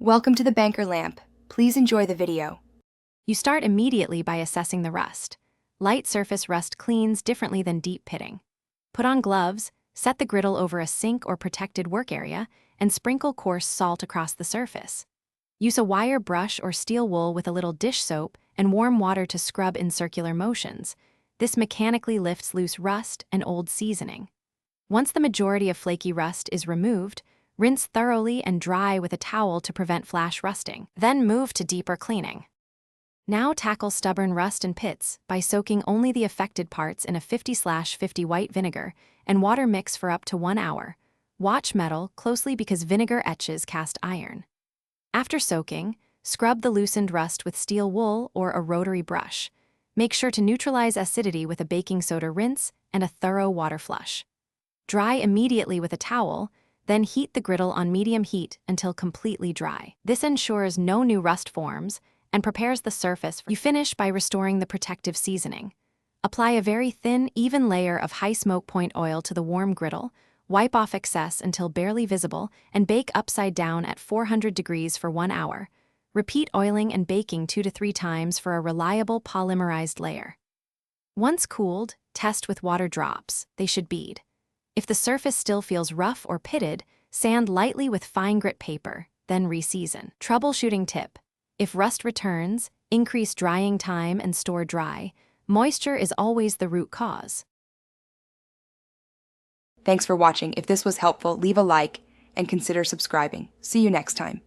Welcome to the Banker Lamp. Please enjoy the video. You start immediately by assessing the rust. Light surface rust cleans differently than deep pitting. Put on gloves, set the griddle over a sink or protected work area, and sprinkle coarse salt across the surface. Use a wire brush or steel wool with a little dish soap and warm water to scrub in circular motions. This mechanically lifts loose rust and old seasoning. Once the majority of flaky rust is removed, rinse thoroughly and dry with a towel to prevent flash rusting. Then move to deeper cleaning. Now tackle stubborn rust and pits by soaking only the affected parts in a 50/50 white vinegar and water mix for up to 1 hour. Watch metal closely because vinegar etches cast iron. After soaking, scrub the loosened rust with steel wool or a rotary brush. Make sure to neutralize acidity with a baking soda rinse and a thorough water flush. Dry immediately with a towel, then heat the griddle on medium heat until completely dry. This ensures no new rust forms and prepares the surface. You finish by restoring the protective seasoning. Apply a very thin, even layer of high smoke point oil to the warm griddle, wipe off excess until barely visible, and bake upside down at 400 degrees for 1 hour. Repeat oiling and baking 2 to 3 times for a reliable polymerized layer. Once cooled, test with water drops. They should bead. If the surface still feels rough or pitted, sand lightly with fine grit paper, then reseason. Troubleshooting tip: if rust returns, increase drying time and store dry. Moisture is always the root cause. Thanks for watching. If this was helpful, leave a like and consider subscribing. See you next time.